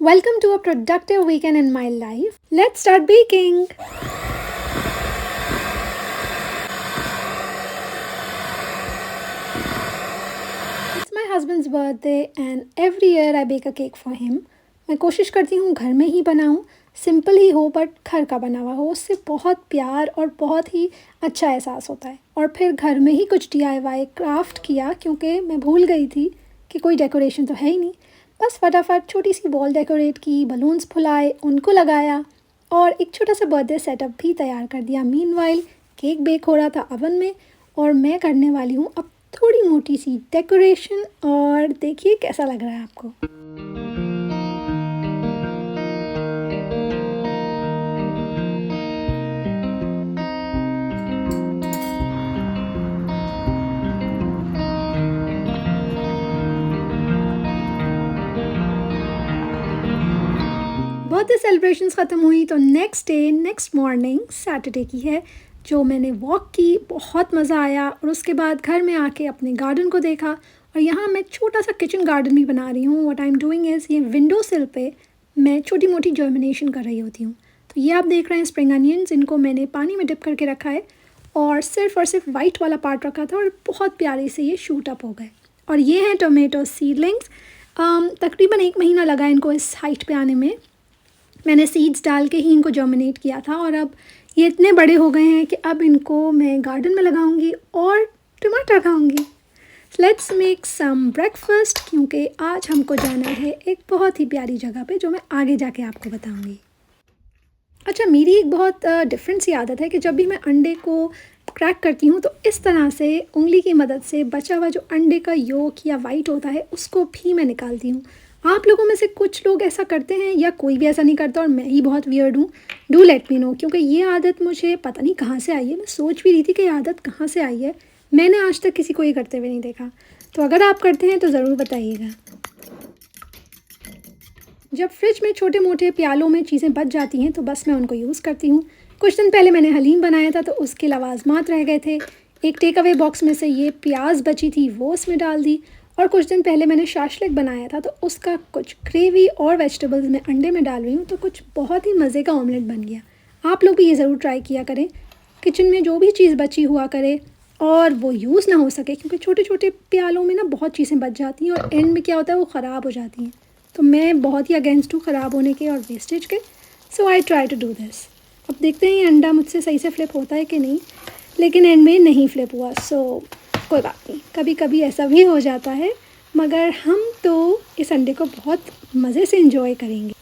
Welcome to a productive weekend in my life. Let's start baking. It's my husband's birthday and every year I bake a cake for him. मैं कोशिश करती हूँ घर में ही बनाऊँ, simple ही हो but घर का बना हुआ हो, उससे बहुत प्यार और बहुत ही अच्छा एहसास होता है। और फिर घर में ही कुछ DIY क्राफ्ट किया क्योंकि मैं भूल गई थी कि कोई डेकोरेशन तो है ही नहीं। बस फटाफट छोटी सी वॉल डेकोरेट की, बलून्स फुलाए, उनको लगाया और एक छोटा सा बर्थडे सेटअप भी तैयार कर दिया। मीनवाइल केक बेक हो रहा था अवन में और मैं करने वाली हूँ अब थोड़ी मोटी सी डेकोरेशन और देखिए कैसा लग रहा है आपको। बर्थडे सेलिब्रेशंस ख़त्म हुई तो नेक्स्ट मॉर्निंग सैटरडे की है जो मैंने वॉक की, बहुत मज़ा आया। और उसके बाद घर में आके अपने गार्डन को देखा और यहाँ मैं छोटा सा किचन गार्डन भी बना रही हूँ। What I am doing is ये विंडो सिल पे मैं छोटी मोटी जर्मिनेशन कर रही होती हूँ। तो ये आप देख रहे हैं स्प्रिंग अनियंस, इनको मैंने पानी में डिप करके रखा है और सिर्फ वाइट वाला पार्ट रखा था और बहुत प्यारे से ये शूट अप हो गए। और ये हैं टोमेटो सीडलिंग्स, तकरीबन 1 महीना लगा इनको इस हाइट पे आने में। मैंने सीड्स डाल के ही इनको जर्मिनेट किया था और अब ये इतने बड़े हो गए हैं कि अब इनको मैं गार्डन में लगाऊंगी और टमाटर खाऊंगी। लेट्स मेक सम ब्रेकफास्ट क्योंकि आज हमको जाना है एक बहुत ही प्यारी जगह पे जो मैं आगे जाके आपको बताऊंगी। अच्छा, मेरी एक बहुत डिफरेंट सी आदत है कि जब भी मैं अंडे को क्रैक करती हूँ तो इस तरह से उंगली की मदद से बचा हुआ जो अंडे का योक या वाइट होता है उसको भी मैं निकालती हूँ। आप लोगों में से कुछ लोग ऐसा करते हैं या कोई भी ऐसा नहीं करता और मैं ही बहुत वियर्ड हूँ? डू लेट मी नो, क्योंकि ये आदत मुझे पता नहीं कहाँ से आई है। मैं सोच भी रही थी कि ये आदत कहाँ से आई है, मैंने आज तक किसी को ये करते हुए नहीं देखा। तो अगर आप करते हैं तो ज़रूर बताइएगा। जब फ्रिज में छोटे मोटे प्यालों में चीज़ें बच जाती हैं तो बस मैं उनको यूज़ करती हूँ। कुछ दिन पहले मैंने हलीम बनाया था तो उसके लवाजमात रह गए थे। एक टेक अवे बॉक्स में से ये प्याज बची थी वो उसमें डाल दी। और कुछ दिन पहले मैंने शाशलिक बनाया था तो उसका कुछ ग्रेवी और वेजिटेबल्स मैं अंडे में डाल रही हूँ तो कुछ बहुत ही मज़े का ऑमलेट बन गया। आप लोग भी ये ज़रूर ट्राई किया करें। किचन में जो भी चीज़ बची हुआ करे और वो यूज़ ना हो सके, क्योंकि छोटे छोटे प्यालों में ना बहुत चीज़ें बच जाती हैं और एंड में क्या होता है वो ख़राब हो जाती हैं। तो मैं बहुत ही अगेंस्ट हूँ ख़राब होने के और वेस्टेज के। So I try to do this. अब देखते हैं ये अंडा मुझसे सही से फ्लिप होता है कि नहीं, लेकिन एंड में नहीं फ्लिप हुआ। सो कोई बात नहीं, कभी कभी ऐसा भी हो जाता है, मगर हम तो इस अंडे को बहुत मज़े से इंजॉय करेंगे।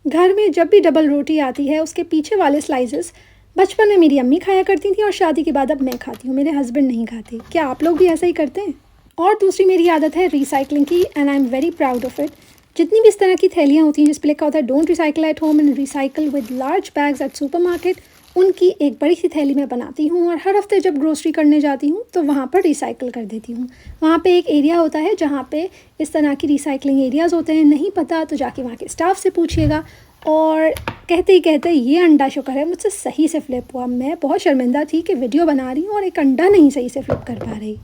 घर में जब भी डबल रोटी आती है उसके पीछे वाले स्लाइसेस बचपन में मेरी अम्मी खाया करती थी और शादी के बाद अब मैं खाती हूँ, मेरे हस्बैंड नहीं खाते। क्या आप लोग भी ऐसा ही करते हैं? और दूसरी मेरी आदत है रिसाइकलिंग की and I am very proud of it. जितनी भी इस तरह की थैलियाँ होती हैं जिस पर लिखा होता है don't recycle at home and recycle with large bags at supermarket, उनकी एक बड़ी सी थैली मैं बनाती हूँ और हर हफ्ते जब ग्रोसरी करने जाती हूँ तो वहाँ पर रिसाइकल कर देती हूँ। वहाँ पे एक एरिया होता है जहाँ पे इस तरह की रिसाइकलिंग एरियाज़ होते हैं। नहीं पता तो जाके वहाँ के स्टाफ से पूछिएगा। और कहते ही कहते ये अंडा शुक्र है मुझसे सही से फ्लिप हुआ। मैं बहुत शर्मिंदा थी कि वीडियो बना रही हूँ और एक अंडा नहीं सही से फ्लिप कर पा रही।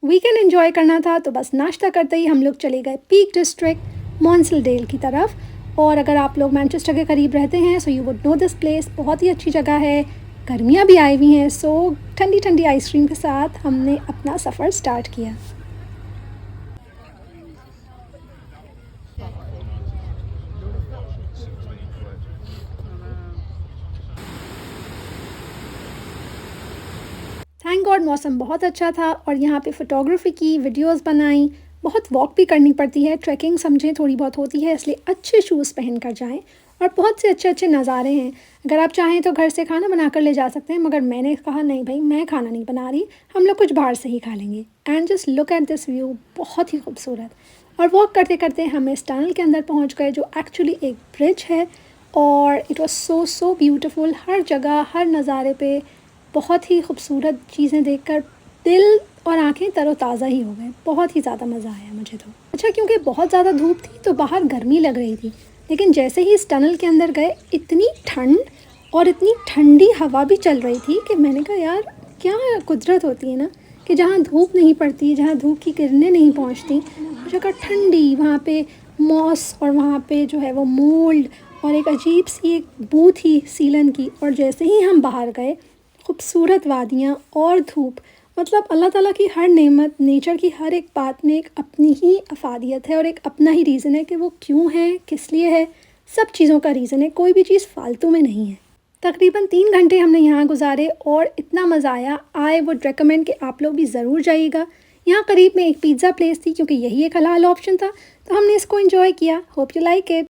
वीकेंड एंजॉय करना था तो बस नाश्ता करते ही हम लोग चले गए पीक डिस्ट्रिक्ट मॉन्सलडेल की तरफ। और अगर आप लोग मैनचेस्टर के करीब रहते हैं so you would know this place. बहुत ही अच्छी जगह है, गर्मियाँ भी आई हुई हैं, सो ठंडी ठंडी आइसक्रीम के साथ हमने अपना सफ़र स्टार्ट किया। थैंक गॉड मौसम बहुत अच्छा था और यहाँ पे फ़ोटोग्राफी की, वीडियोस बनाई। बहुत वॉक भी करनी पड़ती है, ट्रैकिंग समझें थोड़ी बहुत होती है, इसलिए अच्छे शूज़ पहन कर जाएँ। और बहुत से अच्छे अच्छे नज़ारे हैं। अगर आप चाहें तो घर से खाना बना कर ले जा सकते हैं, मगर मैंने कहा नहीं भाई, मैं खाना नहीं बना रही, हम लोग कुछ बाहर से ही खा लेंगे। And just look at this view, बहुत ही खूबसूरत। और वॉक करते करते हम इस टनल के अंदर पहुँच गए जो एक्चुअली एक ब्रिज है और इट वॉज सो ब्यूटिफुल। हर जगह, हर नज़ारे पे बहुत ही खूबसूरत चीज़ें देखकर दिल और आंखें तरोताज़ा ही हो गए। बहुत ही ज़्यादा मज़ा आया मुझे तो। अच्छा, क्योंकि बहुत ज़्यादा धूप थी तो बाहर गर्मी लग रही थी, लेकिन जैसे ही इस टनल के अंदर गए इतनी ठंड और इतनी ठंडी हवा भी चल रही थी कि मैंने कहा यार क्या कुदरत होती है ना, कि जहाँ धूप नहीं पड़ती, जहाँ धूप की किरणें नहीं पहुँचती, वो जगह ठंडी, वहाँ पे मॉस और वहाँ पे जो है वो मोल्ड और एक अजीब सी एक बू थी सीलन की। और जैसे ही हम बाहर गए, खूबसूरत वादियाँ और धूप, मतलब अल्लाह ताला की हर नेमत, नेचर की हर एक बात में एक अपनी ही अफादियत है और एक अपना ही रीज़न है कि वो क्यों है, किस लिए है। सब चीज़ों का रीज़न है, कोई भी चीज़ फालतू में नहीं है। तकरीबन 3 घंटे हमने यहाँ गुज़ारे और इतना मज़ा आया। आई वुड रिकमेंड कि आप लोग भी ज़रूर जाइएगा। यहाँ करीब में एक पिज़्ज़ा प्लेस थी, क्योंकि यही एक हलाल ऑप्शन था, तो हमने इसको एंजॉय किया। Hope you like it.